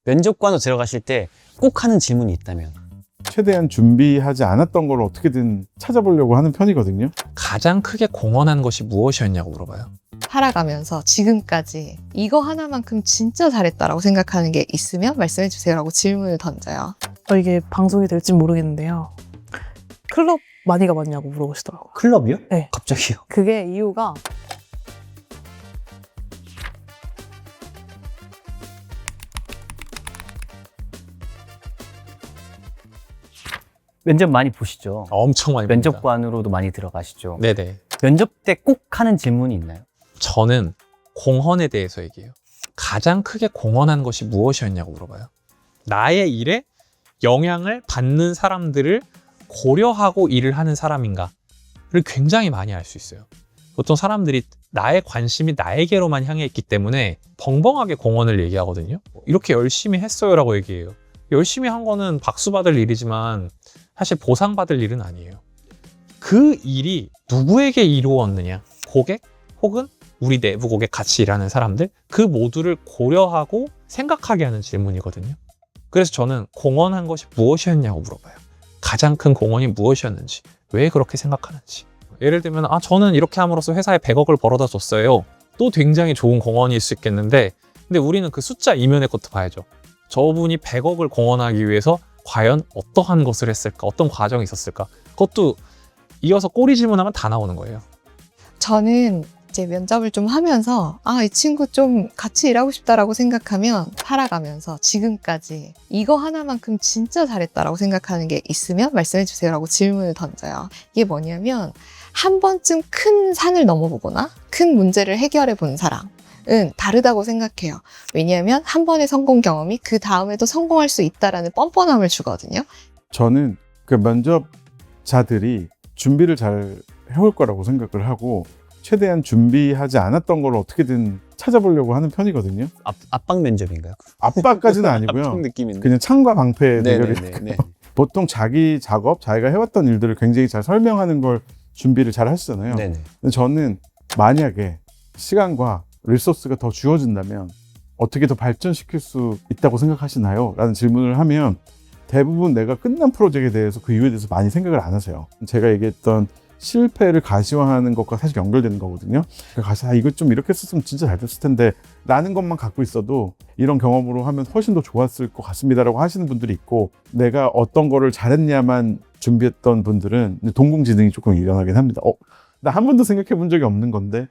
면접관으로 들어가실 때 꼭 하는 질문이 있다면? 최대한 준비하지 않았던 걸 어떻게든 찾아보려고 하는 편이거든요. 가장 크게 공헌한 것이 무엇이었냐고 물어봐요. 살아가면서 지금까지 이거 하나만큼 진짜 잘했다라고 생각하는 게 있으면 말씀해 주세요라고 질문을 던져요. 이게 방송이 될지 모르겠는데요. 클럽 많이 가봤냐고 물어보시더라고요. 클럽이요? 네. 갑자기요? 그게 이유가 면접 많이 보시죠? 엄청 많이 봅니다. 면접관으로도 많이 들어가시죠? 네네. 면접 때 꼭 하는 질문이 있나요? 저는 공헌에 대해서 얘기해요. 가장 크게 공헌한 것이 무엇이었냐고 물어봐요. 나의 일에 영향을 받는 사람들을 고려하고 일을 하는 사람인가를 굉장히 많이 알 수 있어요. 보통 사람들이 나의 관심이 나에게로만 향해 있기 때문에 벙벙하게 공헌을 얘기하거든요. 이렇게 열심히 했어요라고 얘기해요. 열심히 한 거는 박수 받을 일이지만 사실 보상받을 일은 아니에요. 그 일이 누구에게 이루었느냐? 고객 혹은 우리 내부 고객 같이 일하는 사람들, 그 모두를 고려하고 생각하게 하는 질문이거든요. 그래서 저는 공헌한 것이 무엇이었냐고 물어봐요. 가장 큰 공헌이 무엇이었는지, 왜 그렇게 생각하는지. 예를 들면 저는 이렇게 함으로써 회사에 100억을 벌어다 줬어요. 또 굉장히 좋은 공헌일 수 있겠는데, 근데 우리는 그 숫자 이면의 것도 봐야죠. 저분이 100억을 공헌하기 위해서 과연 어떠한 것을 했을까? 어떤 과정이 있었을까? 그것도 이어서 꼬리 질문하면 다 나오는 거예요. 저는 이제 면접을 좀 하면서 이 친구 좀 같이 일하고 싶다라고 생각하면 살아가면서 지금까지 이거 하나만큼 진짜 잘했다라고 생각하는 게 있으면 말씀해 주세요라고 질문을 던져요. 이게 뭐냐면 한 번쯤 큰 산을 넘어보거나 큰 문제를 해결해 본 사람은 다르다고 생각해요. 왜냐하면 한 번의 성공 경험이 그 다음에도 성공할 수 있다라는 뻔뻔함을 주거든요. 저는 그 면접자들이 준비를 잘 해올 거라고 생각을 하고 최대한 준비하지 않았던 걸 어떻게든 찾아보려고 하는 편이거든요. 압박 면접인가요? 압박까지는 압박 아니고요. 느낌인데. 그냥 창과 방패 대결이니까. 네네네. 보통 자기 작업, 자기가 해왔던 일들을 굉장히 잘 설명하는 걸 준비를 잘 하시잖아요. 네네. 근데 저는 만약에 시간과 리소스가 더 주어진다면 어떻게 더 발전시킬 수 있다고 생각하시나요? 라는 질문을 하면 대부분 내가 끝난 프로젝트에 대해서 그 이유에 대해서 많이 생각을 안 하세요. 제가 얘기했던 실패를 가시화하는 것과 사실 연결되는 거거든요. 가서 이거 좀 이렇게 했었으면 진짜 잘 됐을 텐데 라는 것만 갖고 있어도 이런 경험으로 하면 훨씬 더 좋았을 것 같습니다라고 하시는 분들이 있고, 내가 어떤 거를 잘했냐만 준비했던 분들은 동공지능이 조금 일어나긴 합니다. 나 한 번도 생각해 본 적이 없는 건데.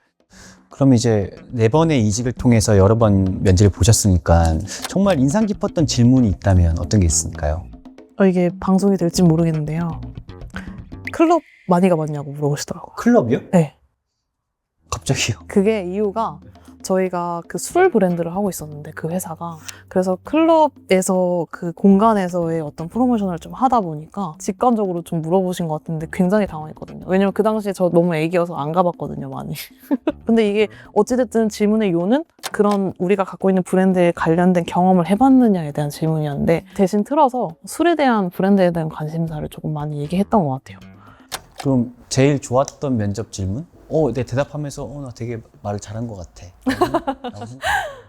그럼 이제 4번의 이직을 통해서 여러 번 면접을 보셨으니까 정말 인상 깊었던 질문이 있다면 어떤 게 있을까요? 이게 방송이 될지 모르겠는데요. 클럽 많이 가봤냐고 물어보시더라고요. 클럽이요? 네. 갑자기요? 그게 이유가 저희가 그 술 브랜드를 하고 있었는데 그 회사가, 그래서 클럽에서 그 공간에서의 어떤 프로모션을 좀 하다 보니까 직관적으로 좀 물어보신 것 같은데 굉장히 당황했거든요. 왜냐면 그 당시에 저 너무 애기여서 안 가봤거든요, 많이. 근데 이게 어찌됐든 질문의 요는 그런 우리가 갖고 있는 브랜드에 관련된 경험을 해봤느냐에 대한 질문이었는데, 대신 틀어서 술에 대한 브랜드에 대한 관심사를 조금 많이 얘기했던 것 같아요. 그럼 제일 좋았던 면접 질문? 네, 대답하면서 나 되게 말을 잘한 것 같아.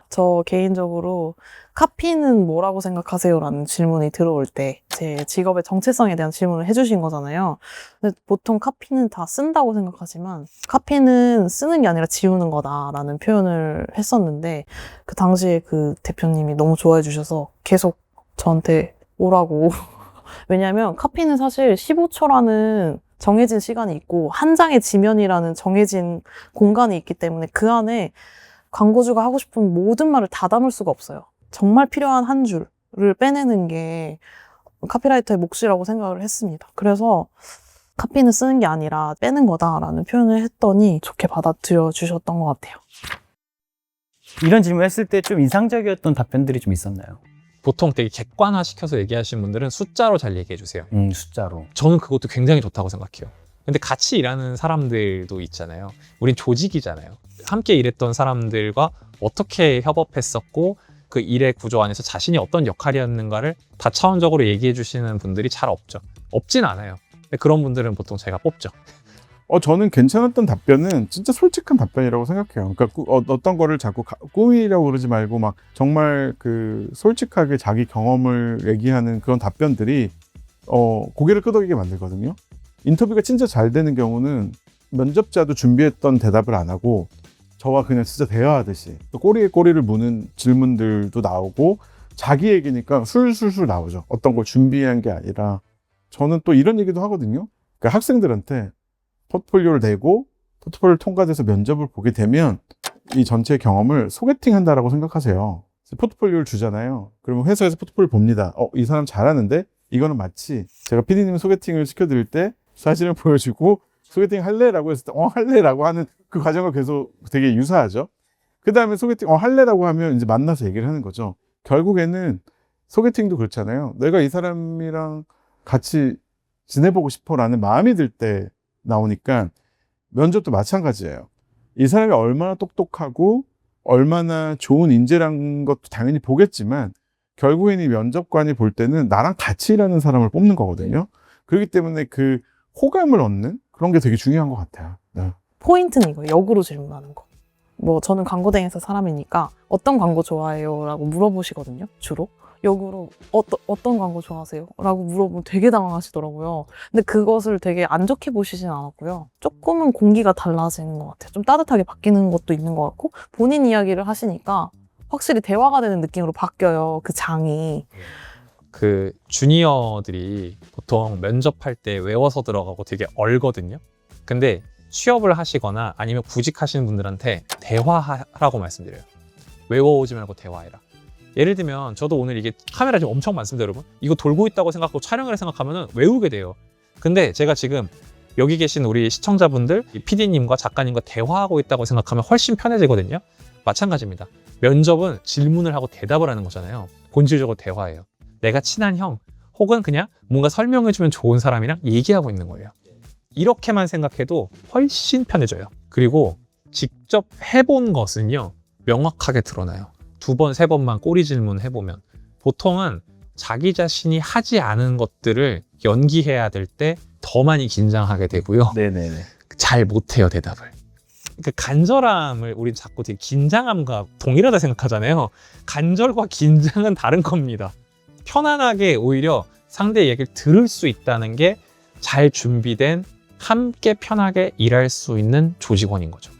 저 개인적으로 카피는 뭐라고 생각하세요? 라는 질문이 들어올 때 제 직업의 정체성에 대한 질문을 해주신 거잖아요. 근데 보통 카피는 다 쓴다고 생각하지만 카피는 쓰는 게 아니라 지우는 거다라는 표현을 했었는데, 그 당시에 그 대표님이 너무 좋아해 주셔서 계속 저한테 오라고. 왜냐하면 카피는 사실 15초라는 정해진 시간이 있고 한 장의 지면이라는 정해진 공간이 있기 때문에 그 안에 광고주가 하고 싶은 모든 말을 다 담을 수가 없어요. 정말 필요한 한 줄을 빼내는 게 카피라이터의 몫이라고 생각을 했습니다. 그래서 카피는 쓰는 게 아니라 빼는 거다라는 표현을 했더니 좋게 받아들여 주셨던 것 같아요. 이런 질문 했을 때 좀 인상적이었던 답변들이 좀 있었나요? 보통 되게 객관화시켜서 얘기하시는 분들은 숫자로 잘 얘기해 주세요. 숫자로. 저는 그것도 굉장히 좋다고 생각해요. 근데 같이 일하는 사람들도 있잖아요. 우린 조직이잖아요. 함께 일했던 사람들과 어떻게 협업했었고 그 일의 구조 안에서 자신이 어떤 역할이었는가를 다차원적으로 얘기해 주시는 분들이 잘 없죠. 없진 않아요. 근데 그런 분들은 보통 제가 뽑죠. 저는 괜찮았던 답변은 진짜 솔직한 답변이라고 생각해요. 그러니까 어떤 거를 자꾸 꾸미라고 그러지 말고 막 정말 그 솔직하게 자기 경험을 얘기하는 그런 답변들이 고개를 끄덕이게 만들거든요. 인터뷰가 진짜 잘 되는 경우는 면접자도 준비했던 대답을 안 하고 저와 그냥 진짜 대화하듯이 또 꼬리에 꼬리를 무는 질문들도 나오고 자기 얘기니까 술술술 나오죠. 어떤 걸 준비한 게 아니라. 저는 또 이런 얘기도 하거든요. 그러니까 학생들한테 포트폴리오를 내고 포트폴리오를 통과돼서 면접을 보게 되면 이 전체 경험을 소개팅 한다라고 생각하세요. 포트폴리오를 주잖아요. 그러면 회사에서 포트폴리오 봅니다. 이 사람 잘하는데 이거는 마치 제가 PD님 소개팅을 시켜드릴 때 사진을 보여주고 소개팅 할래라고 했을 때 할래라고 하는 그 과정과 계속 되게 유사하죠. 그 다음에 소개팅 할래라고 하면 이제 만나서 얘기를 하는 거죠. 결국에는 소개팅도 그렇잖아요. 내가 이 사람이랑 같이 지내보고 싶어라는 마음이 들 때 나오니까 면접도 마찬가지예요. 이 사람이 얼마나 똑똑하고 얼마나 좋은 인재라는 것도 당연히 보겠지만 결국에는 이 면접관이 볼 때는 나랑 같이 일하는 사람을 뽑는 거거든요. 그렇기 때문에 그 호감을 얻는 그런 게 되게 중요한 것 같아요. 네. 포인트는 이거예요. 역으로 질문하는 거. 뭐 저는 광고대행사 사람이니까 어떤 광고 좋아해요? 라고 물어보시거든요. 주로. 역으로 어떤 광고 좋아하세요? 라고 물어보면 되게 당황하시더라고요. 근데 그것을 되게 안 좋게 보시진 않았고요. 조금은 공기가 달라지는 것 같아요. 좀 따뜻하게 바뀌는 것도 있는 것 같고 본인 이야기를 하시니까 확실히 대화가 되는 느낌으로 바뀌어요. 그 장이. 그 주니어들이 보통 면접할 때 외워서 들어가고 되게 얼거든요. 근데 취업을 하시거나 아니면 구직하시는 분들한테 대화하라고 말씀드려요. 외워오지 말고 대화해라. 예를 들면 저도 오늘 이게 카메라 지금 엄청 많습니다, 여러분. 이거 돌고 있다고 생각하고 촬영을 생각하면 외우게 돼요. 근데 제가 지금 여기 계신 우리 시청자분들, PD님과 작가님과 대화하고 있다고 생각하면 훨씬 편해지거든요. 마찬가지입니다. 면접은 질문을 하고 대답을 하는 거잖아요. 본질적으로 대화예요. 내가 친한 형 혹은 그냥 뭔가 설명해주면 좋은 사람이랑 얘기하고 있는 거예요. 이렇게만 생각해도 훨씬 편해져요. 그리고 직접 해본 것은요, 명확하게 드러나요. 2번, 3번만 꼬리 질문 해보면 보통은 자기 자신이 하지 않은 것들을 연기해야 될 때 더 많이 긴장하게 되고요. 네네네. 잘 못해요, 대답을. 그 간절함을 우린 자꾸 되게 긴장함과 동일하다 생각하잖아요. 간절과 긴장은 다른 겁니다. 편안하게 오히려 상대의 얘기를 들을 수 있다는 게 잘 준비된 함께 편하게 일할 수 있는 조직원인 거죠.